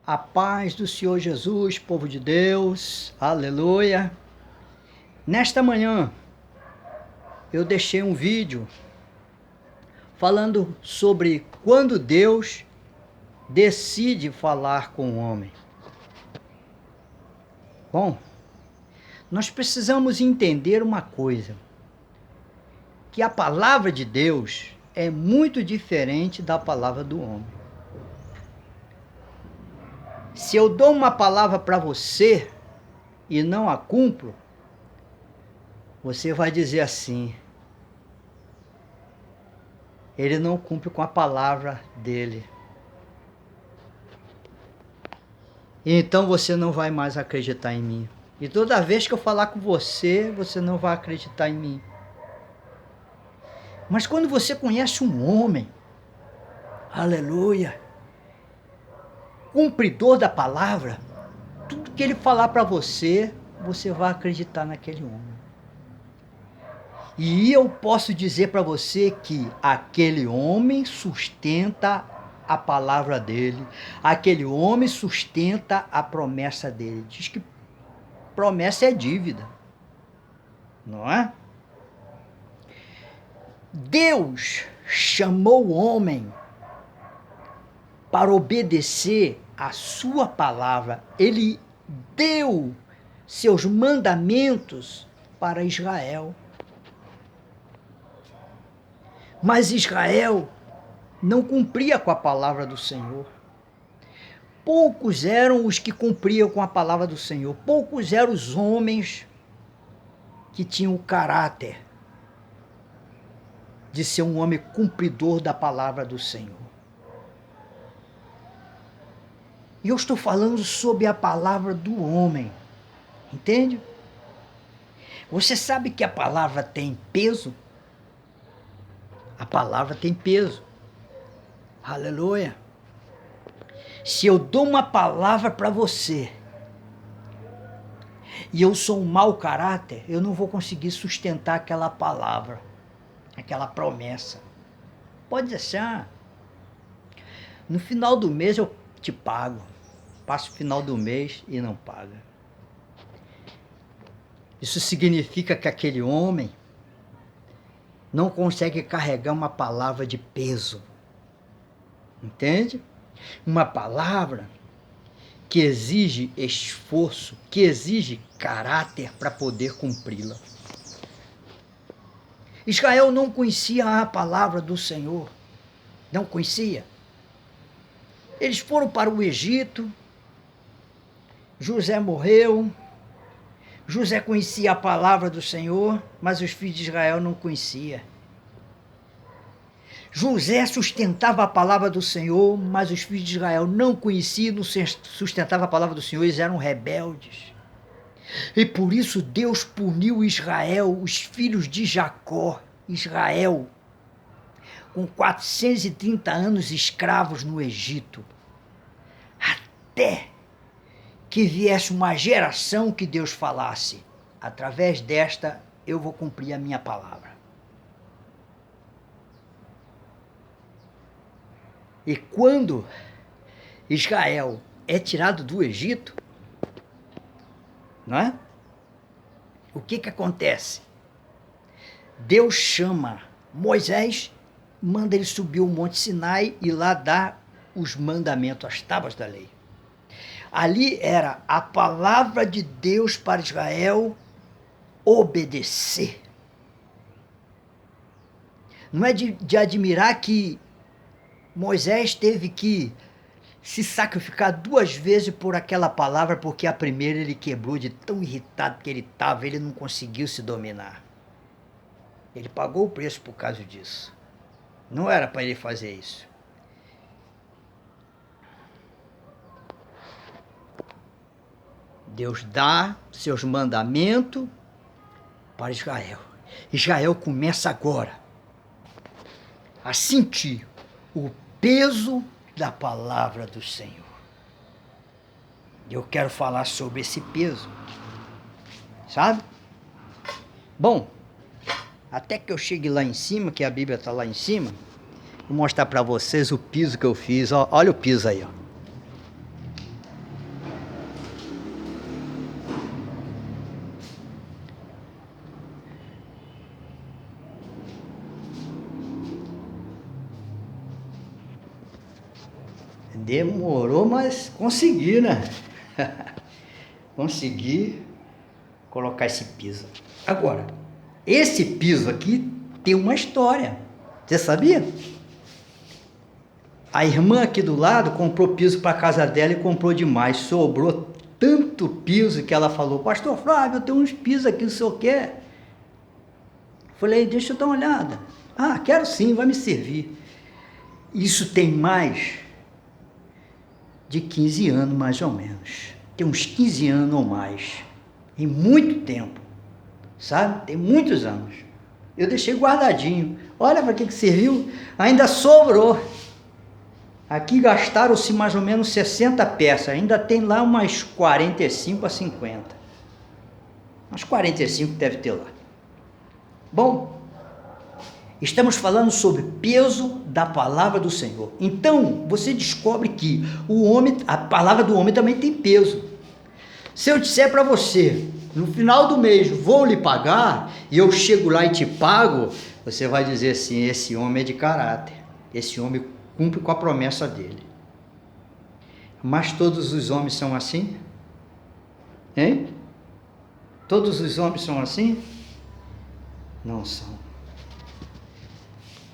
A paz do Senhor Jesus, povo de Deus, aleluia. Nesta manhã, eu deixei um vídeo falando sobre quando Deus decide falar com o homem. Bom, nós precisamos entender uma coisa, que a palavra de Deus é muito diferente da palavra do homem. Se eu dou uma palavra para você e não a cumpro, você vai dizer assim: ele não cumpre com a palavra dele. E então você não vai mais acreditar em mim. E toda vez que eu falar com você, você não vai acreditar em mim. Mas quando você conhece um homem, aleluia, cumpridor da palavra, tudo que ele falar para você, você vai acreditar naquele homem. E eu posso dizer para você que aquele homem sustenta a palavra dele, aquele homem sustenta a promessa dele. Diz que promessa é dívida, não é? Deus chamou o homem para obedecer a sua palavra. Ele deu seus mandamentos para Israel. Mas Israel não cumpria com a palavra do Senhor. Poucos eram os que cumpriam com a palavra do Senhor. Poucos eram os homens que tinham o caráter de ser um homem cumpridor da palavra do Senhor. E eu estou falando sobre a palavra do homem. Entende? Você sabe que a palavra tem peso? A palavra tem peso. Aleluia. Se eu dou uma palavra para você e eu sou um mau caráter, eu não vou conseguir sustentar aquela palavra, aquela promessa. Pode deixar. No final do mês eu te pago. Passa o final do mês e não paga. Isso significa que aquele homem não consegue carregar uma palavra de peso. Entende? Uma palavra que exige esforço, que exige caráter para poder cumpri-la. Israel não conhecia a palavra do Senhor. Não conhecia. Eles foram para o Egito. José morreu. José conhecia a palavra do Senhor, mas os filhos de Israel não conheciam. José sustentava a palavra do Senhor, mas os filhos de Israel não conheciam, não sustentavam a palavra do Senhor, eles eram rebeldes. E por isso Deus puniu Israel, os filhos de Jacó, Israel, com 430 anos escravos no Egito, até que viesse uma geração que Deus falasse: através desta eu vou cumprir a minha palavra. E quando Israel é tirado do Egito, não é? O que acontece? Deus chama Moisés, manda ele subir o Monte Sinai e lá dá os mandamentos, as tábuas da lei. Ali era a palavra de Deus para Israel obedecer. Não é de admirar que Moisés teve que se sacrificar 2 vezes por aquela palavra, porque a primeira ele quebrou de tão irritado que ele estava, ele não conseguiu se dominar. Ele pagou o preço por causa disso. Não era para ele fazer isso. Deus dá seus mandamentos para Israel. Israel começa agora a sentir o peso da palavra do Senhor. Eu quero falar sobre esse peso, sabe? Bom, até que eu chegue lá em cima, que a Bíblia está lá em cima, vou mostrar para vocês o piso que eu fiz. Olha o piso aí, ó. Demorou, mas consegui, né? Consegui colocar esse piso. Agora, esse piso aqui tem uma história. Você sabia? A irmã aqui do lado comprou piso para a casa dela e comprou demais. Sobrou tanto piso que ela falou: pastor Flávio, eu tenho uns pisos aqui, o senhor quer? Falei: deixa eu dar uma olhada. Ah, quero sim, vai me servir. Isso tem mais de 15 anos, mais ou menos. Tem uns 15 anos ou mais. Em muito tempo. Sabe? Tem muitos anos. Eu deixei guardadinho. Olha para que serviu. Ainda sobrou. Aqui gastaram-se mais ou menos 60 peças. Ainda tem lá umas 45 a 50. Umas 45 deve ter lá. Bom, estamos falando sobre peso da palavra do Senhor. Então, você descobre que a palavra do homem também tem peso. Se eu disser para você, no final do mês, vou lhe pagar, e eu chego lá e te pago, você vai dizer assim: esse homem é de caráter, esse homem cumpre com a promessa dele. Mas todos os homens são assim? Hein? Todos os homens são assim? Não são.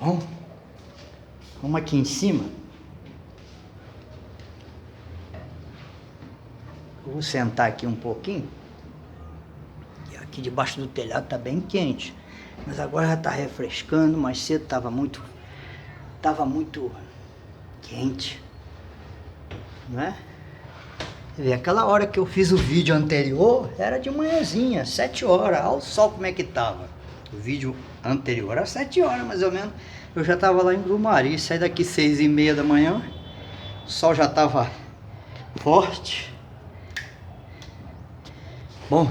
Bom, vamos aqui em cima. Eu vou sentar aqui um pouquinho. E aqui debaixo do telhado está bem quente. Mas agora já está refrescando. Mais cedo estava muito quente. Não é? Aquela hora que eu fiz o vídeo anterior, era de manhãzinha, 7 horas. Olha o sol como é que estava. O vídeo anterior era 7 horas, mais ou menos. Eu já estava lá em Grumari. Saí daqui 6h30 da manhã. O sol já estava forte. Bom,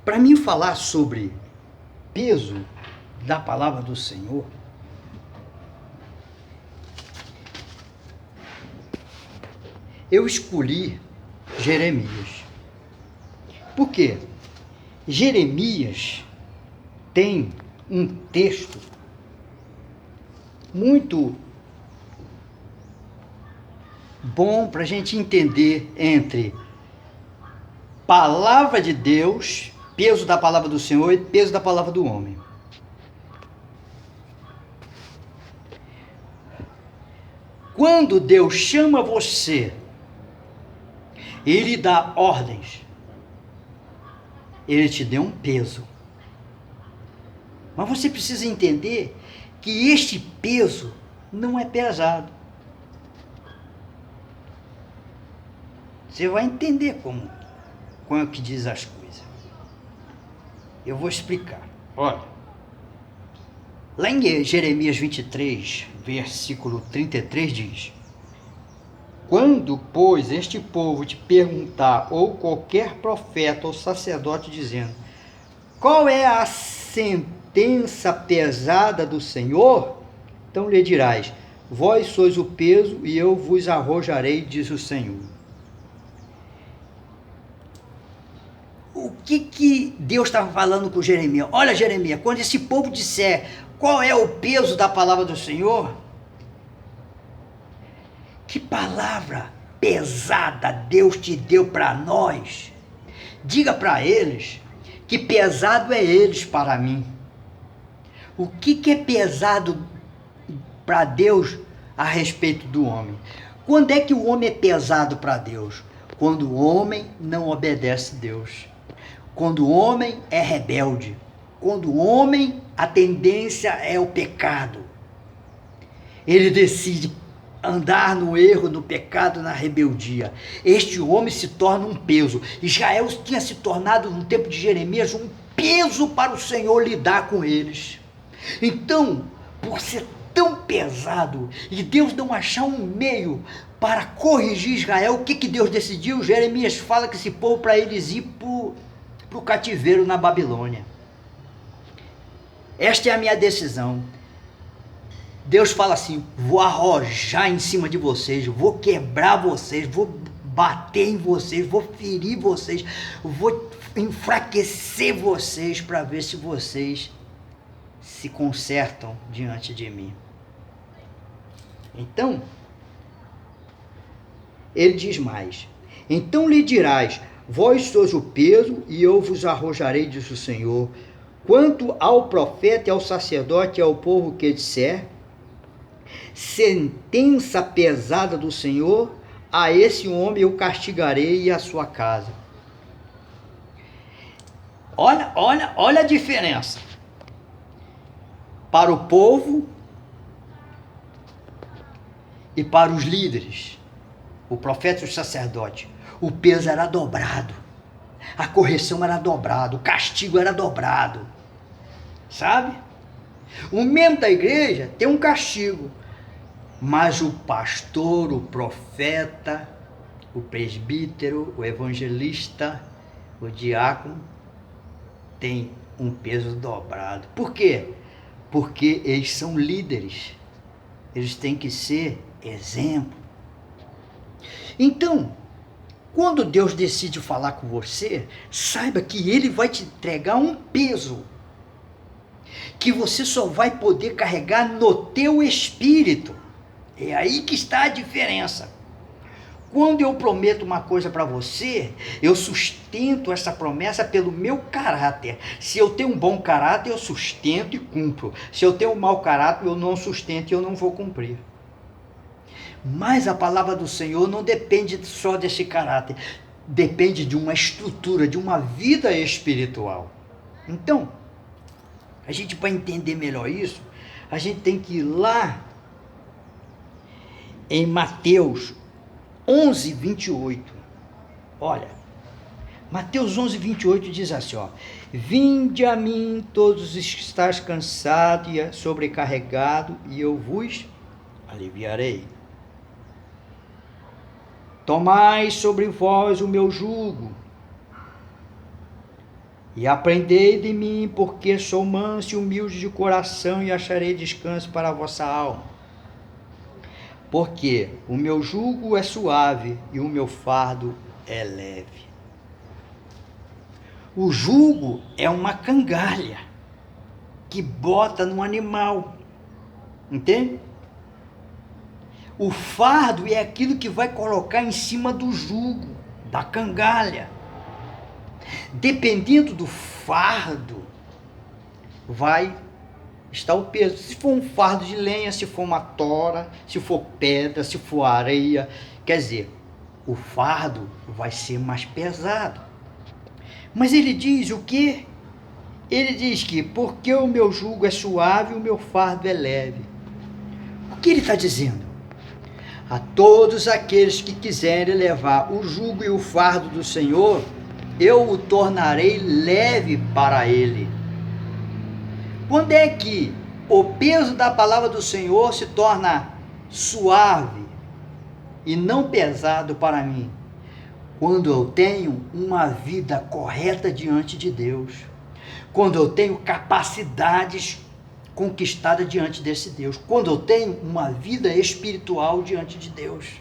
para mim falar sobre peso da palavra do Senhor, eu escolhi Jeremias. Por quê? Jeremias tem um texto muito bom para a gente entender entre palavra de Deus, peso da palavra do Senhor e peso da palavra do homem. Quando Deus chama você, Ele dá ordens, Ele te deu um peso. Mas você precisa entender que este peso não é pesado. Você vai entender como é que diz as coisas. Eu vou explicar. Olha, lá em Jeremias 23, versículo 33 diz: quando, pois, este povo te perguntar, ou qualquer profeta ou sacerdote dizendo: qual é a sentença pesada do Senhor? Então lhe dirás: vós sois o peso e eu vos arrojarei, diz o Senhor. O que Deus estava falando com Jeremias? Olha, Jeremias, quando esse povo disser qual é o peso da palavra do Senhor, que palavra pesada Deus te deu para nós. Diga para eles que pesado é eles para mim. O que é pesado para Deus a respeito do homem? Quando é que o homem é pesado para Deus? Quando o homem não obedece a Deus. Quando o homem é rebelde. Quando o homem, a tendência é o pecado. Ele decide andar no erro, no pecado, na rebeldia. Este homem se torna um peso. Israel tinha se tornado, no tempo de Jeremias, um peso para o Senhor lidar com eles. Então, por ser tão pesado, e Deus não achar um meio para corrigir Israel, o que Deus decidiu? Jeremias fala que esse povo, para eles ir para o cativeiro na Babilônia. Esta é a minha decisão. Deus fala assim: vou arrojar em cima de vocês, vou quebrar vocês, vou bater em vocês, vou ferir vocês, vou enfraquecer vocês para ver se vocês se consertam diante de mim. Então, ele diz mais: então lhe dirás, vós sois o peso, e eu vos arrojarei, diz o Senhor. Quanto ao profeta e ao sacerdote e ao povo que disser, sentença pesada do Senhor, a esse homem eu castigarei e a sua casa. Olha a diferença. Para o povo e para os líderes, o profeta e o sacerdote, o peso era dobrado, a correção era dobrada, o castigo era dobrado, sabe? O membro da igreja tem um castigo, mas o pastor, o profeta, o presbítero, o evangelista, o diácono tem um peso dobrado. Por quê? Porque eles são líderes, eles têm que ser exemplo. Então, quando Deus decide falar com você, saiba que Ele vai te entregar um peso que você só vai poder carregar no teu espírito. É aí que está a diferença. Quando eu prometo uma coisa para você, eu sustento essa promessa pelo meu caráter. Se eu tenho um bom caráter, eu sustento e cumpro. Se eu tenho um mau caráter, eu não sustento e eu não vou cumprir. Mas a palavra do Senhor não depende só desse caráter. Depende de uma estrutura, de uma vida espiritual. Então, a gente, para entender melhor isso, a gente tem que ir lá em Mateus 11, 28. Olha, Mateus 11, 28 diz assim, ó: vinde a mim todos os que estáis cansados e sobrecarregados, e eu vos aliviarei. Tomai sobre vós o meu jugo, e aprendei de mim, porque sou manso e humilde de coração, e acharei descanso para a vossa alma. Porque o meu jugo é suave e o meu fardo é leve. O jugo é uma cangalha que bota no animal, entende? O fardo é aquilo que vai colocar em cima do jugo, da cangalha. Dependendo do fardo, vai está o peso. Se for um fardo de lenha, se for uma tora, se for pedra, se for areia, quer dizer, o fardo vai ser mais pesado. Mas ele diz o quê? Ele diz que porque o meu jugo é suave, o meu fardo é leve. O que ele está dizendo? A todos aqueles que quiserem levar o jugo e o fardo do Senhor, eu o tornarei leve para ele. Quando é que o peso da palavra do Senhor se torna suave e não pesado para mim? Quando eu tenho uma vida correta diante de Deus. Quando eu tenho capacidades conquistadas diante desse Deus. Quando eu tenho uma vida espiritual diante de Deus.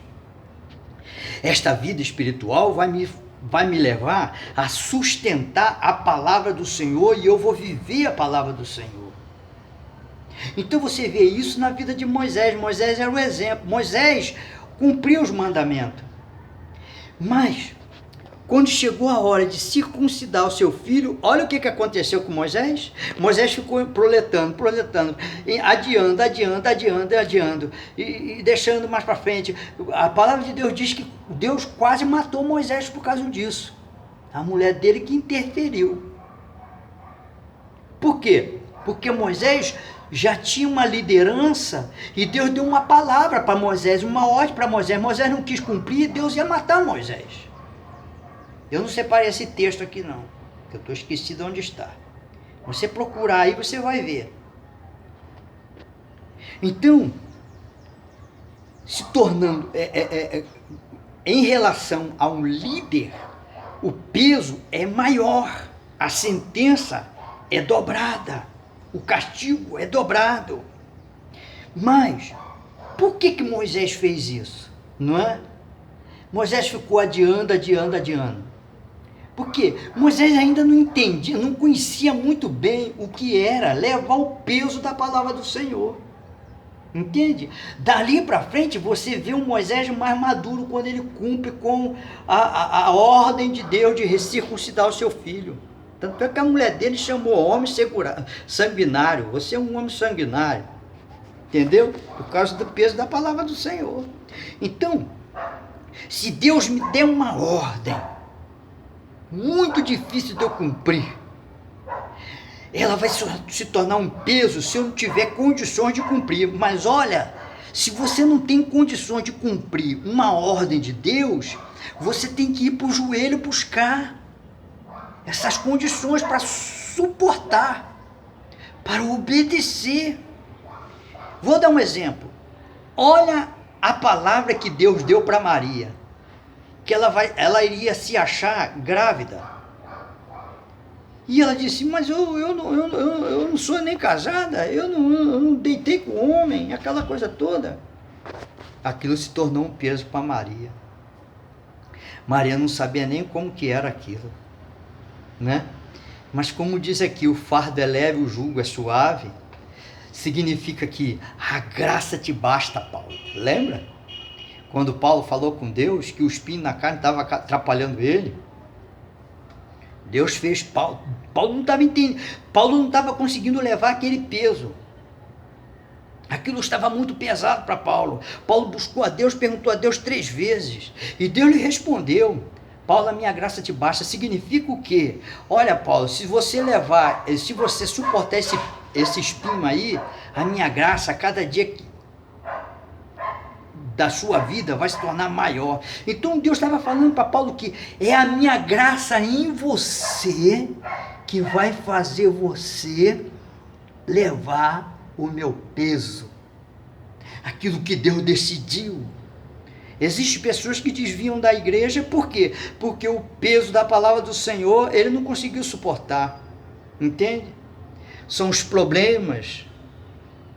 Esta vida espiritual vai me levar a sustentar a palavra do Senhor, e eu vou viver a palavra do Senhor. Então você vê isso na vida de Moisés. Moisés era o exemplo. Moisés cumpriu os mandamentos. Mas, quando chegou a hora de circuncidar o seu filho, olha o que aconteceu com Moisés. Moisés ficou proletando, adiando, e deixando mais para frente. A palavra de Deus diz que Deus quase matou Moisés por causa disso. A mulher dele que interferiu. Por quê? Porque Moisés já tinha uma liderança, e Deus deu uma palavra para Moisés, uma ordem para Moisés. Moisés não quis cumprir, Deus ia matar Moisés. Eu não separei esse texto aqui não, que eu estou esquecido onde está. Você procurar aí, você vai ver. Então, se tornando, em relação a um líder, o peso é maior, a sentença é dobrada, o castigo é dobrado. Mas, por que Moisés fez isso? Não é? Moisés ficou adiando. Porque Moisés ainda não entendia, não conhecia muito bem o que era levar o peso da palavra do Senhor. Entende? Dali para frente você vê um Moisés mais maduro quando ele cumpre com a ordem de Deus de circuncidar o seu filho. Tanto é que a mulher dele chamou homem sanguinário. Você é um homem sanguinário. Entendeu? Por causa do peso da palavra do Senhor. Então, se Deus me der uma ordem muito difícil de eu cumprir, ela vai se tornar um peso se eu não tiver condições de cumprir. Mas olha, se você não tem condições de cumprir uma ordem de Deus, você tem que ir para o joelho buscar essas condições para suportar, para obedecer. Vou dar um exemplo. Olha a palavra que Deus deu para Maria, que ela iria se achar grávida. E ela disse, mas eu não sou nem casada, eu não deitei com homem, aquela coisa toda. Aquilo se tornou um peso para Maria. Maria não sabia nem como que era aquilo, né? Mas como diz aqui, o fardo é leve, o jugo é suave, significa que a graça te basta, Paulo. Lembra? Quando Paulo falou com Deus que o espinho na carne estava atrapalhando ele, Deus fez Paulo não estava entendendo, Paulo não estava conseguindo levar aquele peso. Aquilo estava muito pesado para Paulo. Paulo buscou a Deus, perguntou a Deus 3 vezes, e Deus lhe respondeu, Paulo, a minha graça te basta. Significa o quê? Olha, Paulo, se você suportar esse espinho aí, a minha graça, a cada dia da sua vida vai se tornar maior. Então Deus estava falando para Paulo que é a minha graça em você que vai fazer você levar o meu peso, aquilo que Deus decidiu. Existem pessoas que desviam da igreja, por quê? Porque o peso da palavra do Senhor ele não conseguiu suportar, entende? São os problemas,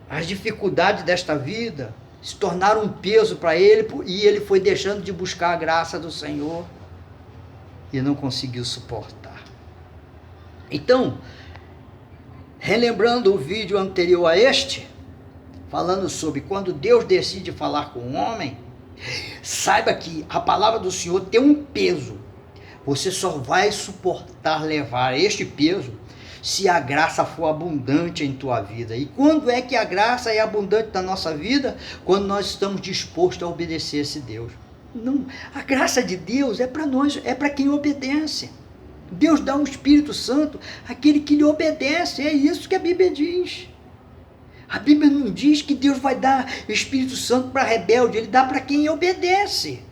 as dificuldades desta vida se tornaram um peso para ele, e ele foi deixando de buscar a graça do Senhor e não conseguiu suportar. Então, relembrando o vídeo anterior a este, falando sobre quando Deus decide falar com o homem, saiba que a palavra do Senhor tem um peso. Você só vai suportar levar este peso se a graça for abundante em tua vida. E quando é que a graça é abundante na nossa vida? Quando nós estamos dispostos a obedecer esse Deus. Não, a graça de Deus é para nós, é para quem obedece. Deus dá um Espírito Santo àquele que lhe obedece. É isso que a Bíblia diz. A Bíblia não diz que Deus vai dar Espírito Santo para rebelde, ele dá para quem obedece.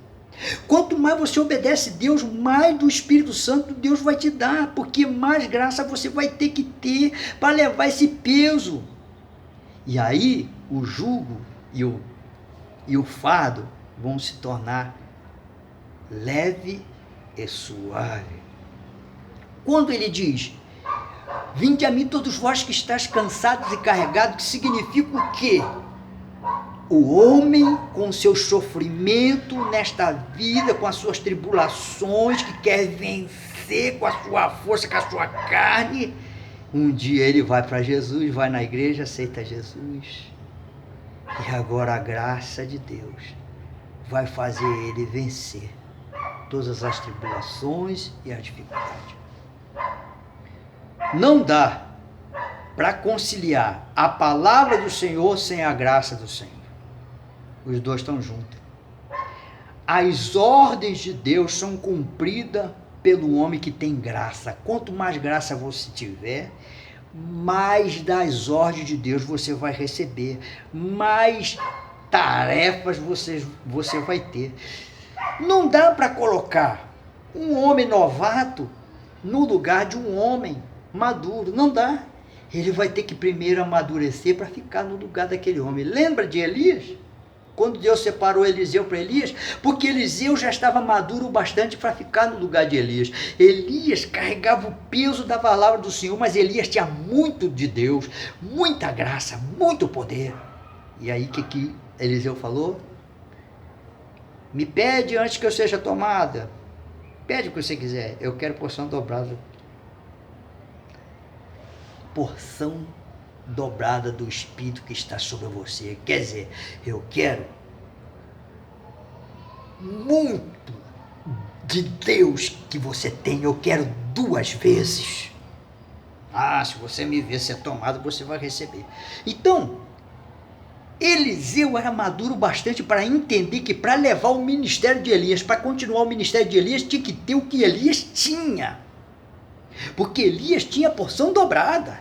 Quanto mais você obedece Deus, mais do Espírito Santo Deus vai te dar, porque mais graça você vai ter que ter para levar esse peso. E aí o jugo e o fardo vão se tornar leve e suave. Quando ele diz, vinde a mim todos vós que estáis cansados e carregados, que significa o quê? O homem com seu sofrimento nesta vida, com as suas tribulações, que quer vencer com a sua força, com a sua carne, um dia ele vai para Jesus, vai na igreja, aceita Jesus. E agora a graça de Deus vai fazer ele vencer todas as tribulações e as dificuldades. Não dá para conciliar a palavra do Senhor sem a graça do Senhor. Os dois estão juntos. As ordens de Deus são cumpridas pelo homem que tem graça. Quanto mais graça você tiver, mais das ordens de Deus você vai receber, mais tarefas você vai ter. Não dá para colocar um homem novato no lugar de um homem maduro. Não dá. Ele vai ter que primeiro amadurecer para ficar no lugar daquele homem. Lembra de Elias? Quando Deus separou Eliseu para Elias, porque Eliseu já estava maduro o bastante para ficar no lugar de Elias. Elias carregava o peso da palavra do Senhor, mas Elias tinha muito de Deus, muita graça, muito poder. E aí o que Eliseu falou? Me pede antes que eu seja tomada. Pede o que você quiser, eu quero porção dobrada. Porção dobrada do Espírito que está sobre você. Quer dizer, eu quero muito de Deus que você tem, eu quero 2 vezes. Ah, se você me ver ser tomado, você vai receber. Então, Eliseu era maduro bastante para entender que para levar o ministério de Elias, para continuar o ministério de Elias, tinha que ter o que Elias tinha. Porque Elias tinha a porção dobrada.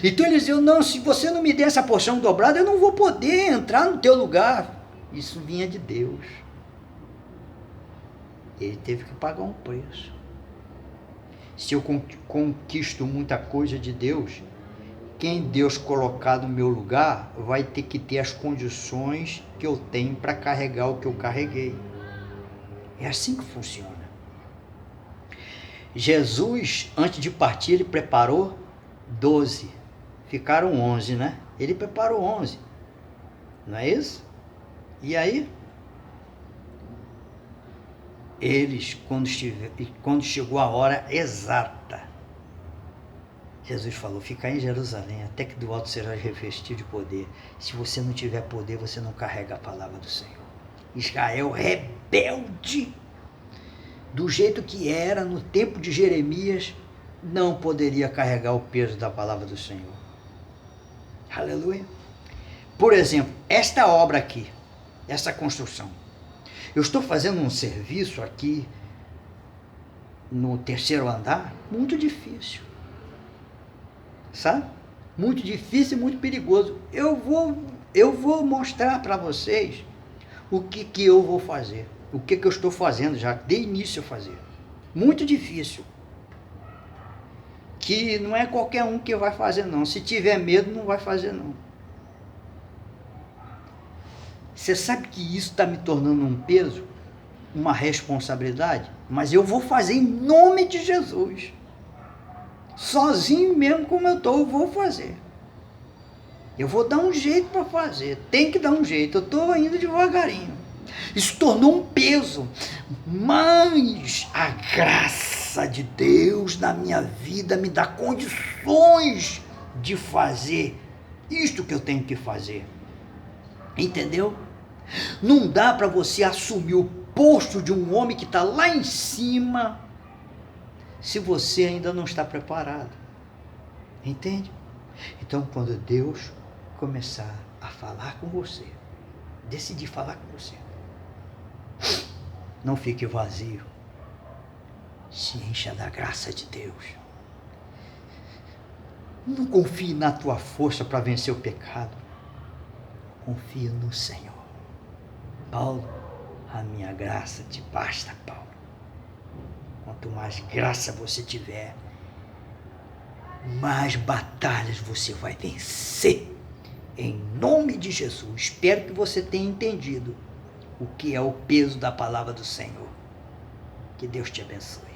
Então Eliseu, não, se você não me der essa porção dobrada, eu não vou poder entrar no teu lugar. Isso vinha de Deus. Ele teve que pagar um preço. Se eu conquisto muita coisa de Deus, quem Deus colocar no meu lugar vai ter que ter as condições que eu tenho para carregar o que eu carreguei. É assim que funciona. Jesus, antes de partir, ele preparou 12. Ficaram 11, né? Ele preparou 11. Não é isso? E aí? Eles, quando chegou a hora exata, Jesus falou, ficar em Jerusalém, até que do alto será revestido de poder. Se você não tiver poder, você não carrega a palavra do Senhor. Israel rebelde, do jeito que era no tempo de Jeremias, não poderia carregar o peso da palavra do Senhor. Aleluia. Por exemplo, esta obra aqui, essa construção. Eu estou fazendo um serviço aqui no 3º andar, muito difícil. Sabe? Muito difícil e muito perigoso. Eu vou mostrar para vocês o que eu vou fazer. O que eu estou fazendo já, de início a fazer. Muito difícil. Que não é qualquer um que vai fazer não. Se tiver medo, não vai fazer não. Você sabe que isso está me tornando um peso, uma responsabilidade, mas eu vou fazer em nome de Jesus. Sozinho mesmo como eu estou, eu vou fazer. Eu vou dar um jeito para fazer, tem que dar um jeito, eu estou indo devagarinho. Isso tornou um peso, mas a graça de Deus na minha vida me dá condições de fazer isto que eu tenho que fazer. Entendeu? Não dá para você assumir o posto de um homem que está lá em cima se você ainda não está preparado. Entende? Então, quando Deus começar a falar com você, decidir falar com você, não fique vazio. Se encha da graça de Deus. Não confie na tua força para vencer o pecado. Confie no Senhor. Paulo, a minha graça te basta, Paulo. Quanto mais graça você tiver, mais batalhas você vai vencer. Em nome de Jesus. Espero que você tenha entendido o que é o peso da palavra do Senhor. Que Deus te abençoe.